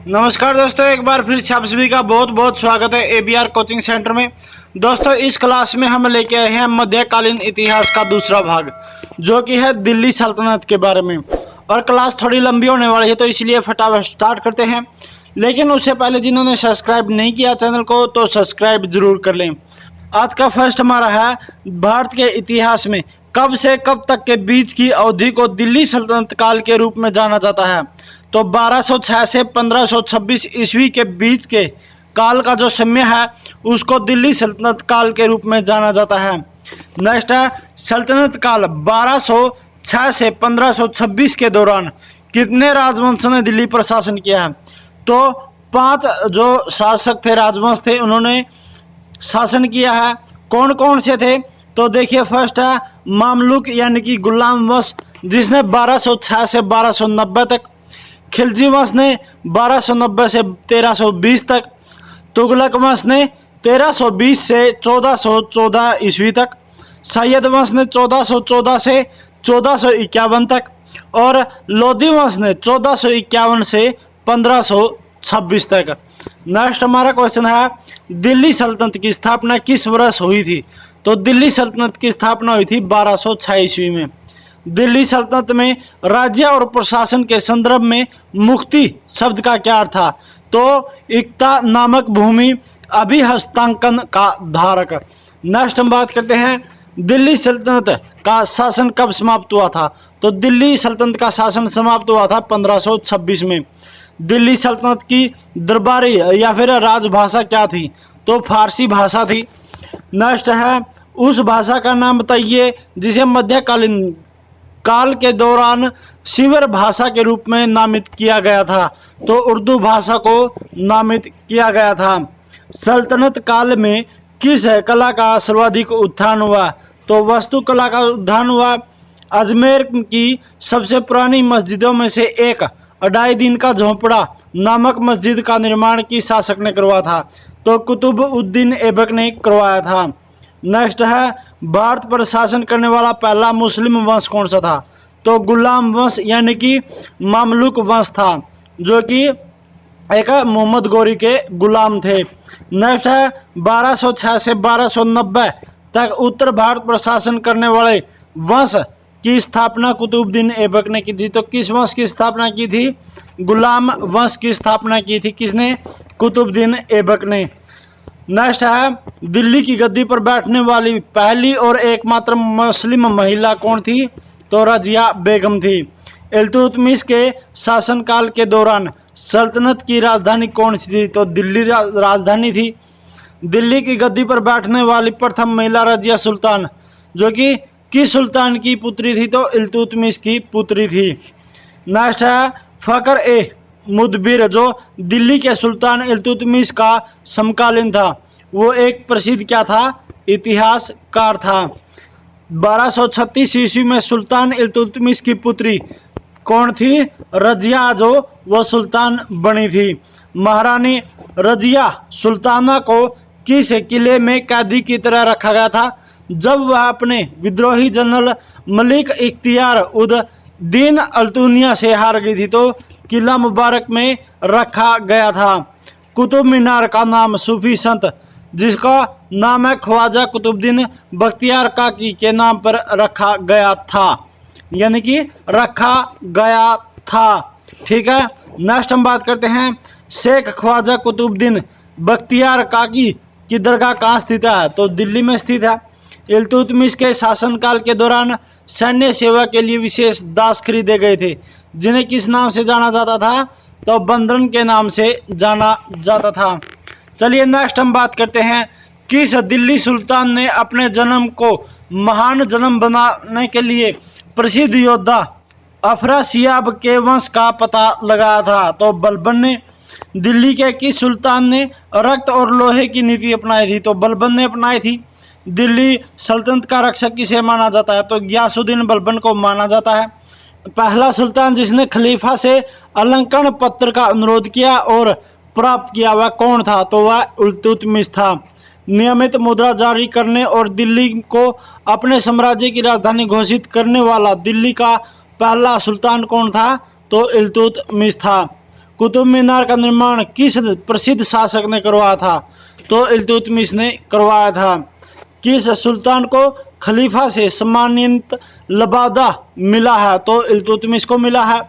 नमस्कार दोस्तों, एक बार फिर से आप सभी का बहुत बहुत स्वागत है एबीआर कोचिंग सेंटर में। दोस्तों, इस क्लास में हम लेके आए हैं मध्यकालीन इतिहास का दूसरा भाग, जो कि है दिल्ली सल्तनत के बारे में। और क्लास थोड़ी लंबी होने वाली है, तो इसलिए फटाफट स्टार्ट करते हैं। लेकिन उससे पहले जिन्होंने सब्सक्राइब नहीं किया चैनल को, तो सब्सक्राइब जरूर कर लें। आज का फर्स्ट हमारा है भारत के इतिहास में कब से कब तक के बीच की अवधि को दिल्ली सल्तनत काल के रूप में जाना जाता है। तो 1206 से 1526 ईस्वी के बीच के काल का जो समय है उसको दिल्ली सल्तनत काल के रूप में जाना जाता है। नेक्स्ट है सल्तनत काल 1206 से 1526 के दौरान कितने राजवंशों ने दिल्ली पर शासन किया है। तो 5 जो शासक थे, राजवंश थे, उन्होंने शासन किया है। कौन कौन से थे? तो देखिए, फर्स्ट है मामलुक यानी कि गुलाम वंश, जिसने 1206 से 1290 तक। खिलजी वंश ने 1290 से 1320 तक। तुगलक वंश ने 1320 से 1414 ईस्वी तक। सैयद वंश ने 1414 से 1451 तक। और लोधी वंश ने 1451 से 1526 तक। नेक्स्ट हमारा क्वेश्चन है दिल्ली सल्तनत की स्थापना किस वर्ष हुई थी। तो दिल्ली सल्तनत की स्थापना हुई थी 1206 ईस्वी में। दिल्ली सल्तनत में राज्य और प्रशासन के संदर्भ में मुक्ति शब्द का क्या अर्थ था। तो एकता नामक भूमि अभिहस्तांकन का धारक। नेक्स्ट हम बात करते हैं दिल्ली सल्तनत का शासन कब समाप्त हुआ था। तो दिल्ली सल्तनत का शासन समाप्त हुआ था 1526 में। दिल्ली सल्तनत की दरबारी या फिर राजभाषा क्या थी। तो फारसी भाषा थी। नेक्स्ट है उस भाषा का नाम बताइए जिसे मध्यकालीन काल के दौरान शिवर भाषा के रूप में नामित किया गया था। तो उर्दू भाषा को नामित किया गया था। सल्तनत काल में किस कला का सर्वाधिक उत्थान हुआ। तो वास्तुकला का उत्थान हुआ। अजमेर की सबसे पुरानी मस्जिदों में से एक अढ़ाई दिन का झोंपड़ा नामक मस्जिद का निर्माण किस शासक ने करवाया था। तो कुतुब उद्दीन ऐबक ने करवाया था। नेक्स्ट है भारत पर शासन करने वाला पहला मुस्लिम वंश कौन सा था। तो गुलाम वंश यानी कि मामलुक वंश था, जो कि एक मोहम्मद गौरी के गुलाम थे। नेक्स्ट है 1206 से 1290 तक उत्तर भारत पर शासन करने वाले वंश की स्थापना कुतुबुद्दीन ऐबक ने की थी। तो किस वंश की स्थापना की थी? गुलाम वंश की स्थापना की थी। किसने? कुतुबुद्दीन ऐबक ने। नेक्स्ट है दिल्ली की गद्दी पर बैठने वाली पहली और एकमात्र मुस्लिम महिला कौन थी। तो रजिया बेगम थी। इल्तुतमिश के शासनकाल के दौरान सल्तनत की राजधानी कौन सी थी। तो दिल्ली राजधानी थी। दिल्ली की गद्दी पर बैठने वाली प्रथम महिला रजिया सुल्तान, जो कि किस सुल्तान की पुत्री थी। तो इल्तुतमिश की पुत्री थी। नेक्स्ट है फखर ए मुदबिर, जो दिल्ली के सुल्तान इल्तुतमिश का समकालीन था। वो एक प्रसिद्ध क्या था? इतिहासकार था। 1236 ईस्वी में सुल्तान इल्तुतमिश की पुत्री कौन थी? रजिया, जो वो सुल्तान बनी थी। महारानी रजिया सुल्ताना को किस किले में कैदी की तरह रखा गया था जब वह अपने विद्रोही जनरल मलिक इख्तियार उद दीन अल्तुनिया से हार गई थी। तो किला मुबारक में रखा गया था। कुतुब मीनार का नाम सूफी संत जिसका नाम है ख्वाजा कुतुबुद्दीन बख्तियार काकी के नाम पर रखा गया था, यानी कि रखा गया था। ठीक है। नेक्स्ट हम बात करते हैं शेख ख्वाजा कुतुबुद्दीन बख्तियार काकी की दरगाह कहाँ स्थित है। तो दिल्ली में स्थित है। इल्तुतमिश के शासनकाल के दौरान सैन्य सेवा के लिए विशेष दास खरीदे गए थे, जिन्हें किस नाम से जाना जाता था। तो बंदरन के नाम से जाना जाता था। चलिए नेक्स्ट हम बात करते हैं किस दिल्ली सुल्तान ने अपने जन्म को महान जन्म बनाने के लिए प्रसिद्ध योद्धा अफरासियाब के वंश का पता लगाया था। तो बलबन ने। दिल्ली के किस सुल्तान ने रक्त और लोहे की नीति अपनाई थी। तो बलबन ने अपनाई थी। दिल्ली सल्तनत का रक्षक किसे माना जाता है। तो गियासुद्दीन बलबन को माना जाता है। पहला सुल्तान जिसने खलीफा से अलंकरण पत्र का अनुरोध किया और प्राप्त किया वह कौन था। तो वह इल्तुतमिश था। नियमित मुद्रा जारी करने और दिल्ली को अपने साम्राज्य की राजधानी घोषित करने वाला दिल्ली का पहला सुल्तान कौन था। तो इल्तुतमिश था। कुतुब मीनार का निर्माण किस प्रसिद्ध शासक ने करवाया था? तो इल्तुतमिश ने करवाया था। किस सुल्तान को खलीफा से सम्मानित लबादा मिला है? तो इल्तुतमिश को मिला है।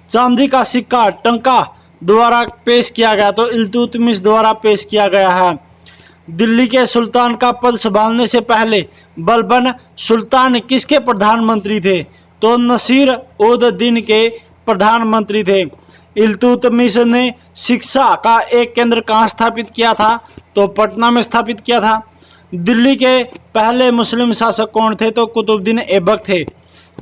चांदी का सिक्का टंका द्वारा पेश किया गया, तो इल्तुतमिश द्वारा पेश किया गया है। दिल्ली के सुल्तान का पद संभालने से पहले बलबन सुल्तान किसके प्रधानमंत्री थे? तो नसीर उद दीन के प्रधानमंत्री थे। इल्तुतमिश ने शिक्षा का एक केंद्र कहाँ स्थापित किया था? तो पटना में स्थापित किया था। दिल्ली के पहले मुस्लिम शासक कौन थे? तो कुतुबुद्दीन ऐबक थे।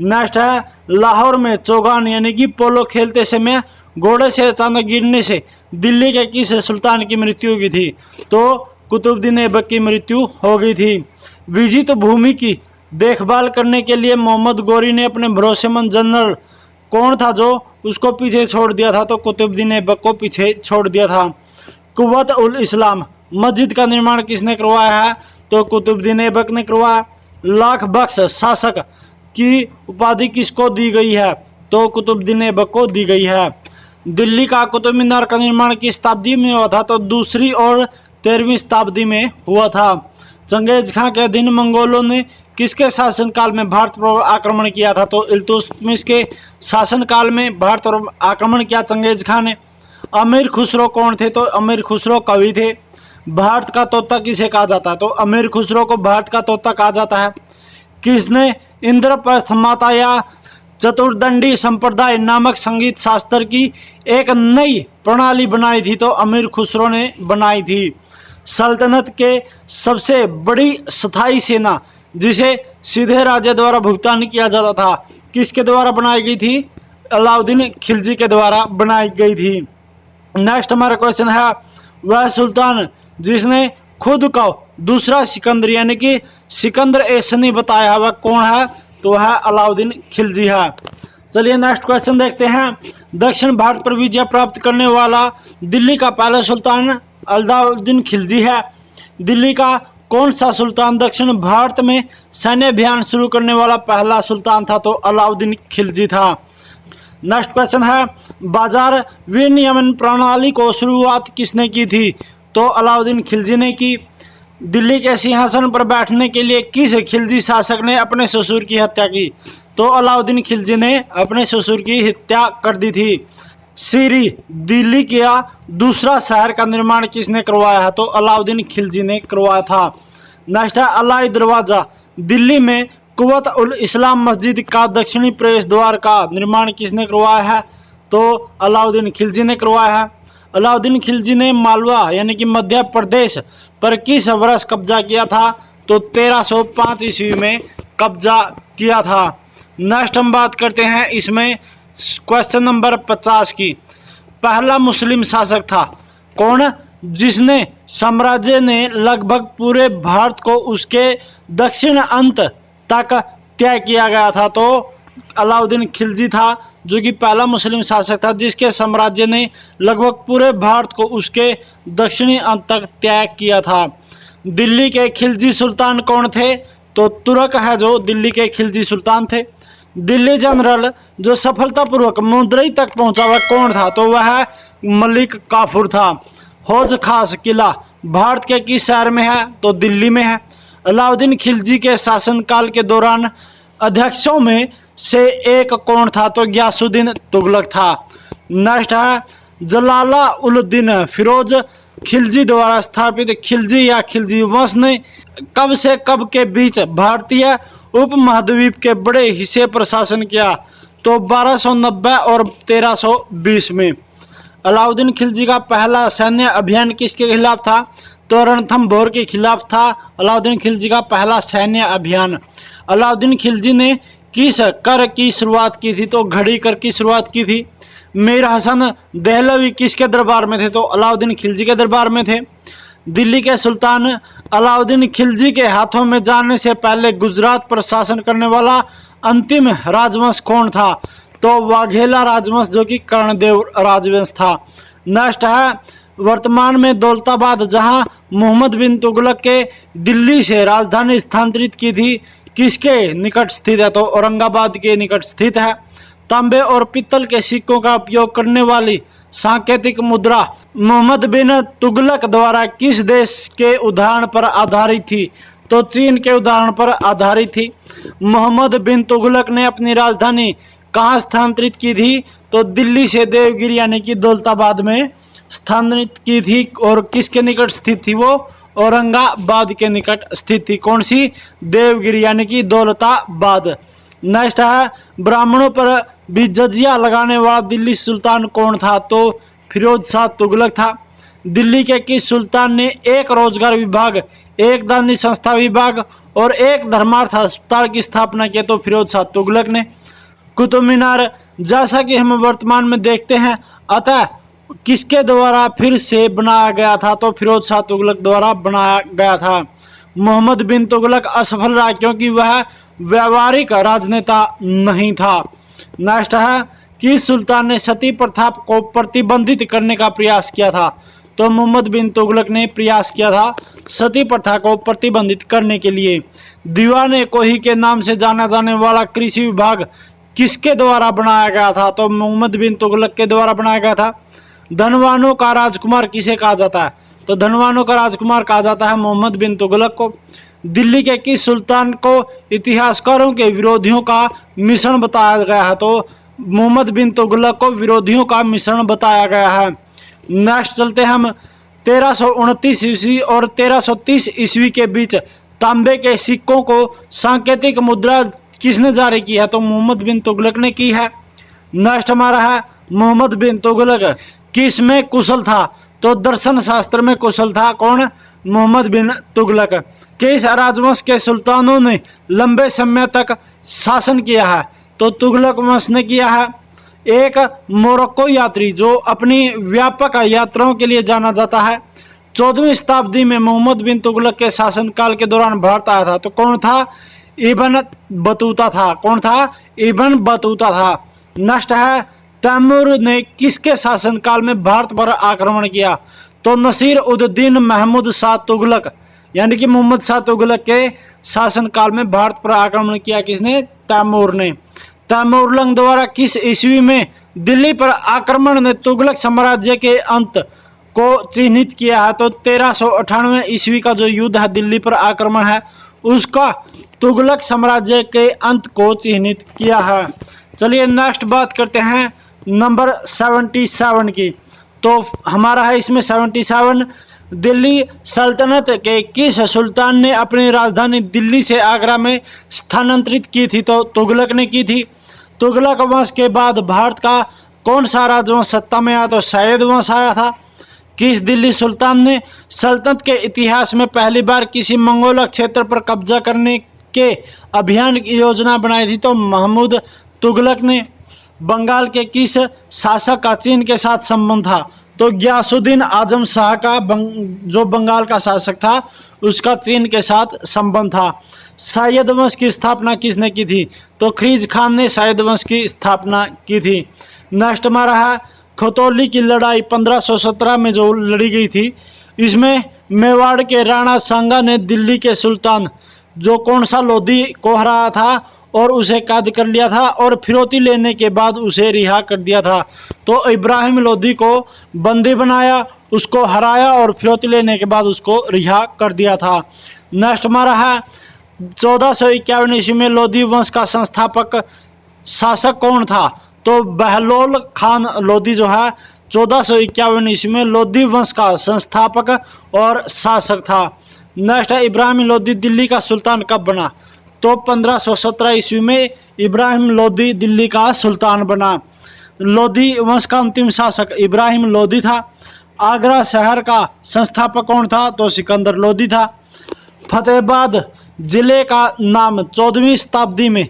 नेक्स्ट है, लाहौर में चौगान यानी कि पोलो खेलते समय घोड़े से अचानक गिरने से दिल्ली के किस सुल्तान की मृत्यु हुई थी? तो कुतुबुद्दीन ऐबक की मृत्यु हो गई थी। विजित भूमि की देखभाल करने के लिए मोहम्मद गौरी ने अपने भरोसेमंद जनरल कौन था जो उसको पीछे छोड़ दिया था? तो कुतुबुद्दीन ऐबक को पीछे छोड़ दिया था। कुव्वत उल इस्लाम मस्जिद का निर्माण किसने करवाया है? तो कुतुबुद्दीन ऐबक ने करवाया। लाख बख्श शासक की उपाधि किसको दी गई है? तो कुतुबुद्दीन ऐबक को दी गई है। दिल्ली का कुतुब मीनार का निर्माण किस शताब्दी में हुआ था? तो दूसरी और 13वीं शताब्दी में हुआ था। चंगेज खां के दिन मंगोलों ने किसके शासनकाल में भारत पर आक्रमण किया था? तो इल्तुतमिश के शासनकाल में भारत पर आक्रमण किया चंगेज खां ने। अमीर खुसरो कौन थे? तो अमीर खुसरो कवि थे। भारत का तोता किसे कहा जाता है? तो अमीर खुसरो को भारत का तोता कहा जाता है। किसने इंद्रप्रस्थ माता या चतुर्दंडी संप्रदाय नामक संगीत शास्त्र की एक नई प्रणाली बनाई थी? तो अमीर खुसरो ने बनाई थी। सल्तनत के सबसे बड़ी स्थायी सेना जिसे सीधे राजा द्वारा भुगतान किया जाता था किसके द्वारा बनाई गई थी? अलाउद्दीन खिलजी के द्वारा बनाई गई थी। नेक्स्ट हमारा क्वेश्चन है, वह सुल्तान जिसने खुद को दूसरा सिकंदर यानी कि सिकंदर ऐसनी बताया वह कौन है? तो है अलाउद्दीन खिलजी है। चलिए नेक्स्ट क्वेश्चन देखते हैं। दक्षिण भारत पर विजय प्राप्त करने वाला दिल्ली का पहला सुल्तान अलाउद्दीन खिलजी है। दिल्ली का कौन सा सुल्तान दक्षिण भारत में सैन्य अभियान शुरू करने वाला पहला सुल्तान था? तो अलाउद्दीन खिलजी था। नेक्स्ट क्वेश्चन है, बाजार विनियमन प्रणाली को शुरुआत किसने की थी? तो अलाउद्दीन खिलजी ने की। दिल्ली के सिंहासन पर बैठने के लिए किस खिलजी शासक ने अपने ससुर की हत्या की? तो अलाउद्दीन खिलजी ने अपने ससुर की हत्या कर दी थी। सीरी दिल्ली का दूसरा शहर का निर्माण किसने करवाया है? तो अलाउद्दीन खिलजी ने करवाया था। नेक्स्ट है, अलाई दरवाजा दिल्ली में कुव्वत उल इस्लाम मस्जिद का दक्षिणी प्रवेश द्वार का निर्माण किसने करवाया है? तो अलाउद्दीन खिलजी ने करवाया है। अलाउद्दीन खिलजी ने मालवा यानी कि मध्य प्रदेश पर किस वर्ष कब्जा किया था? तो 1305 ईस्वी में कब्जा किया था। नेक्स्ट हम बात करते हैं इसमें क्वेश्चन नंबर 50 की। पहला मुस्लिम शासक था कौन जिसने साम्राज्य ने लगभग पूरे भारत को उसके दक्षिण अंत तक तय किया गया था? तो अलाउद्दीन खिलजी था जो कि पहला मुस्लिम शासक था जिसके साम्राज्य ने लगभग पूरे भारत को उसके दक्षिणी अंत तक तय किया था। दिल्ली के खिलजी सुल्तान कौन थे? तो तुर्क है जो दिल्ली के खिलजी सुल्तान थे। दिल्ली जनरल जो सफलतापूर्वक मुंद्रई तक पहुंचा वह कौन था? तो वह मलिक काफूर था। हौज खास किला भारत के किस शहर में है? तो दिल्ली में है। अलाउद्दीन खिलजी के शासनकाल के दौरान अध्यक्षों में से एक कौन था? तो गियासुद्दीन तुगलक था। नेक्स्ट है, जलालुद्दीन फिरोज खिलजी द्वारा स्थापित खिलजी या खिलजी वंश ने कब से कब के बीच भारतीय उपमहाद्वीप के बड़े हिस्से पर शासन किया? तो 1290 और 1320 में। अलाउद्दीन खिलजी का पहला सैन्य अभियान किसके खिलाफ था? तो रणथंभौर के खिलाफ था अलाउद्दीन खिलजी का पहला सैन्य अभियान। अलाउद्दीन खिलजी ने किस कर की शुरुआत की थी? तो घड़ी कर की शुरुआत की थी। मीर हसन दहलवी किसके दरबार में थे? तो अलाउद्दीन खिलजी के दरबार में थे। दिल्ली के सुल्तान अलाउद्दीन खिलजी के हाथों में जाने से पहले गुजरात पर शासन करने वाला अंतिम राजवंश कौन था? तो वाघेला राजवंश जो कि कर्णदेव राजवंश था। नेक्स्ट है, वर्तमान में दौलताबाद जहां मोहम्मद बिन तुगलक के दिल्ली से राजधानी स्थानांतरित की थी किसके निकट स्थित है? तो औरंगाबाद के निकट स्थित है। तांबे और पित्तल के सिक्कों का उपयोग करने वाली सांकेतिक मुद्रा मोहम्मद बिन तुगलक द्वारा किस देश के उदाहरण पर आधारित थी? तो चीन के उदाहरण पर आधारित थी। मोहम्मद बिन तुगलक ने अपनी राजधानी कहाँ स्थानांतरित की थी? तो दिल्ली से देवगिरी यानी कि दौलताबाद में स्थानांतरित की थी। और किसके निकट स्थित थी वो? औरंगाबाद के निकट स्थित थी। कौन सी? देवगिरी यानी कि दौलताबाद। नेक्स्ट है, ब्राह्मणों पर भी जजिया लगाने वाला दिल्ली सुल्तान कौन था? तो फिरोज शाह तुगलक था। दिल्ली के किस सुल्तान ने एक रोजगार विभाग, एक दानी संस्था विभाग और एक धर्मार्थ अस्पताल की स्थापना की? तो फिरोज शाह तुगलक ने। कुतुब मीनार जैसा कि हम वर्तमान में देखते हैं, अतः किसके द्वारा फिर से बनाया गया था? तो फिरोज शाह तुगलक द्वारा बनाया गया था। मोहम्मद बिन तुगलक असफल रहा क्योंकि वह व्यावहारिक राजनेता नहीं था। नेक्स्ट है, किस सुल्तान ने सती प्रथा को प्रतिबंधित करने का प्रयास किया था? तो मोहम्मद बिन तुगलक ने प्रयास किया था सती प्रथा को प्रतिबंधित करने के लिए। दीवाने कोही के नाम से जाना जाने वाला कृषि विभाग किसके द्वारा बनाया गया था? तो मोहम्मद बिन तुगलक के द्वारा बनाया गया था। धनवानों का राजकुमार किसे कहा जाता है? तो धनवानों का राजकुमार कहा जाता है मोहम्मद बिन तुगलक को। दिल्ली के किस सुल्तान को इतिहासकारों के विरोधियों का मिश्रण बताया गया है? तो मोहम्मद बिन तुगलक को विरोधियों का मिश्रण बताया गया है। नेक्स्ट चलते हम 1329 ईस्वी और 1330 ईस्वी के बीच तांबे के सिक्कों को सांकेतिक मुद्रा किसने जारी की है? तो मोहम्मद बिन तुगलक ने की है। नेक्स्ट हमारा है, मोहम्मद बिन तुगलक किस में कुशल था? तो दर्शन शास्त्र में कुशल था। कौन? मोहम्मद बिन तुगलक। किस राजवंश के सुल्तानों ने लंबे समय तक शासन किया है? तो तुगलक वंश ने किया है। एक मोरक्को यात्री जो अपनी व्यापक यात्राओं के लिए जाना जाता है। 14वीं शताब्दी में मोहम्मद बिन तुगलक के शासनकाल के दौरान भारत आया था। तो कौन था? इब्न बतूता था। कौन था? इब्न बतूता था। नेक्स्ट है, तैमूर ने किसके शासनकाल में भारत पर आक्रमण किया? तो नसीर उद दीन महमूद शाह तुगलक यानी कि मोहम्मद शाह तुगलक के शासनकाल में भारत पर आक्रमण किया। किसने? तैमूर ने। तैमूरलंग द्वारा किस ईस्वी में दिल्ली पर आक्रमण ने तुगलक साम्राज्य के अंत को चिन्हित किया है? तो 1398 ईस्वी का जो युद्ध है दिल्ली पर आक्रमण है, उसका तुगलक साम्राज्य के अंत को चिन्हित किया है। चलिए नेक्स्ट बात करते हैं नंबर 77 की। तो हमारा है इसमें 77, दिल्ली सल्तनत के किस सुल्तान ने अपनी राजधानी दिल्ली से आगरा में स्थानांतरित की थी? तो तुगलक ने की थी। तुगलक वंश के बाद भारत का कौन सा राजवंश सत्ता में आया? तो सैयद वंश आया था। किस दिल्ली सुल्तान ने सल्तनत के इतिहास में पहली बार किसी मंगोल क्षेत्र पर कब्जा करने के अभियान की योजना बनाई थी? तो महमूद तुगलक ने। बंगाल के किस शासक का चीन के साथ संबंध था? तो गयासुद्दीन आजम शाह का जो बंगाल का शासक था उसका चीन के साथ संबंध था। सैयद वंश की स्थापना किसने की थी? तो खीज खान ने सैयद वंश की स्थापना की थी। नेक्स्ट हमारा है, खतौली की लड़ाई 1517 में जो लड़ी गई थी, इसमें मेवाड़ के राणा सांगा ने दिल्ली के सुल्तान जो कौन सा लोधी को हराया था और उसे कैद कर लिया था और फिरौती लेने के बाद उसे रिहा कर दिया था। तो इब्राहिम लोधी को बंदी बनाया, उसको हराया और फिरौती लेने के बाद उसको रिहा कर दिया था। नेक्स्ट हमारा है 1451 ईस्वी में लोधी वंश का संस्थापक शासक कौन था? तो बहलोल खान लोधी जो है 1451 ईस्वी में लोधी वंश का संस्थापक और शासक था। नेक्स्ट है, इब्राहिम लोधी दिल्ली का सुल्तान कब बना? तो 1517 ईस्वी में इब्राहिम लोधी दिल्ली का सुल्तान बना। लोधी वंश का अंतिम शासक इब्राहिम लोधी था। आगरा शहर का संस्थापक कौन था? तो सिकंदर लोधी था। फतेहाबाद जिले का नाम 14वीं शताब्दी में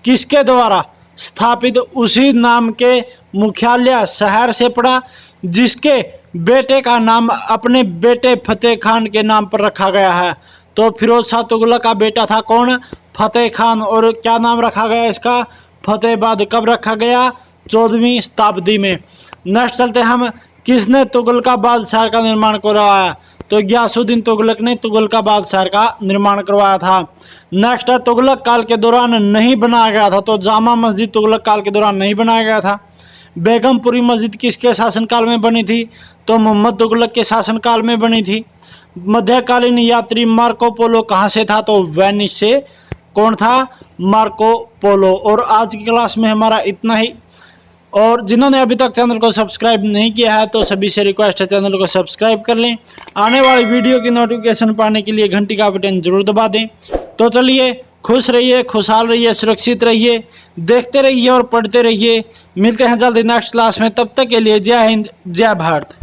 किसके द्वारा स्थापित उसी नाम के मुख्यालय शहर से पड़ा जिसके बेटे का नाम अपने बेटे फतेह खान के नाम पर रखा गया है? तो फिरोज शाह तुगलक का बेटा था कौन? फतेह खान। और क्या नाम रखा गया इसका? फतेहाबाद। कब रखा गया? 14वीं शताब्दी में। नेक्स्ट चलते हम, किसने तुगलकाबाद शहर का निर्माण करवाया? तो गयासुद्दीन तुगलक ने तुगलकाबाद शहर का निर्माण करवाया था। नेक्स्ट है, तुगलक काल के दौरान नहीं बनाया गया था। तो जामा मस्जिद तुगलक काल के दौरान नहीं बनाया गया था। बेगमपुरी मस्जिद किसके शासनकाल में बनी थी? तो मोहम्मद तुगलक के शासनकाल में बनी थी। मध्यकालीन यात्री मार्को पोलो कहाँ से था? तो वेनिस से। कौन था? Marco Polo. और आज की क्लास में हमारा इतना ही। और जिन्होंने अभी तक चैनल को सब्सक्राइब नहीं किया है तो सभी से रिक्वेस्ट है चैनल को सब्सक्राइब कर लें। आने वाली वीडियो की नोटिफिकेशन पाने के लिए घंटी का बटन जरूर दबा दें। तो चलिए, खुश रहिए, खुशहाल रहिए, सुरक्षित रहिए, देखते रहिए और पढ़ते रहिए। मिलते हैं जल्दी नेक्स्ट क्लास में। तब तक के लिए जय हिंद, जय भारत।